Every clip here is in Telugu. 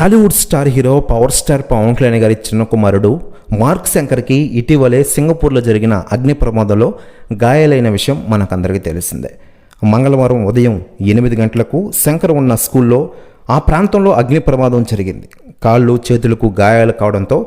Tollywood star hero power star Pawan Kalyan గారి చిన్న కుమారుడు మార్క్ శంకర్కి ఇటీవలే సింగపూర్లో జరిగిన అగ్ని ప్రమాదంలో గాయాలైన విషయం మనకందరికీ తెలిసిందే. మంగళవారం ఉదయం 8 గంటలకు శంకర్ ఉన్న స్కూల్లో ఆ ప్రాంతంలో అగ్ని ప్రమాదం జరిగింది. కాళ్ళు చేతులకు గాయాలు కావడంతో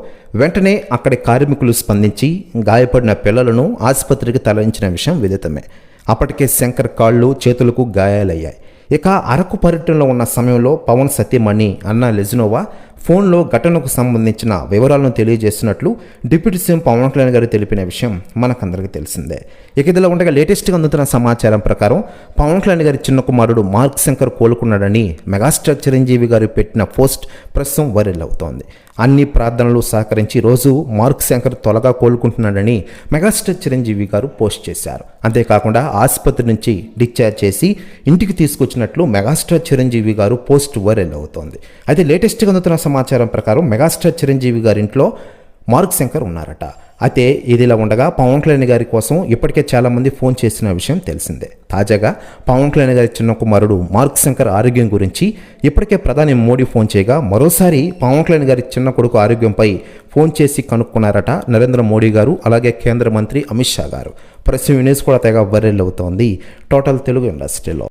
వెంటనే అక్కడి కార్మికులు స్పందించి గాయపడిన పిల్లలను ఆసుపత్రికి తరలించిన విషయం విదితమే. అప్పటికే శంకర్ కాళ్ళు చేతులకు గాయాలయ్యాయి. ఇక అరకు పర్యటనలో ఉన్న సమయంలో పవన్ సతీమణి అన్న లెజినోవా ఫోన్లో ఘటనకు సంబంధించిన వివరాలను తెలియజేస్తున్నట్లు డిప్యూటీ సీఎం పవన్ కళ్యాణ్ గారు తెలిపిన విషయం మనకందరికీ తెలిసిందే. ఇక ఇదిలో ఉండగా లేటెస్ట్గా అందుతున్న సమాచారం ప్రకారం పవన్ కళ్యాణ్ గారి చిన్న కుమారుడు మార్క్ శంకర్ కోలుకున్నాడని మెగాస్టార్ చిరంజీవి గారు పెట్టిన పోస్ట్ ప్రస్తుతం వైరల్ అవుతోంది. అన్ని ప్రార్థనలు సహకరించి రోజు మార్క్ శంకర్ త్వరగా కోలుకుంటున్నాడని మెగాస్టార్ చిరంజీవి గారు పోస్ట్ చేశారు. అంతేకాకుండా ఆసుపత్రి నుంచి డిశ్చార్జ్ చేసి ఇంటికి తీసుకొచ్చినట్లు మెగాస్టార్ చిరంజీవి గారు పోస్ట్ వైరల్ అవుతోంది. అయితే లేటెస్ట్గా అందుతున్న సమాచారం ప్రకారం మెగాస్టార్ చిరంజీవి గారి ఇంట్లో మార్క్ శంకర్ ఉన్నారట. అయితే ఇదిలా ఉండగా పవన్ కళ్యాణ్ గారి కోసం ఇప్పటికే చాలామంది ఫోన్ చేసిన విషయం తెలిసిందే. తాజాగా పవన్ కళ్యాణ్ గారి చిన్న కుమారుడు మార్క్ శంకర్ ఆరోగ్యం గురించి ఇప్పటికే ప్రధాని మోడీ ఫోన్ చేయగా మరోసారి పవన్ కళ్యాణ్ గారి చిన్న కొడుకు ఆరోగ్యంపై ఫోన్ చేసి కనుక్కున్నారట నరేంద్ర మోడీ గారు, అలాగే కేంద్ర మంత్రి అమిత్ షా గారు. ప్రస్తుతం న్యూస్ కూడా తెగ వైరల్ అవుతోంది టోటల్ తెలుగు ఇండస్ట్రీలో.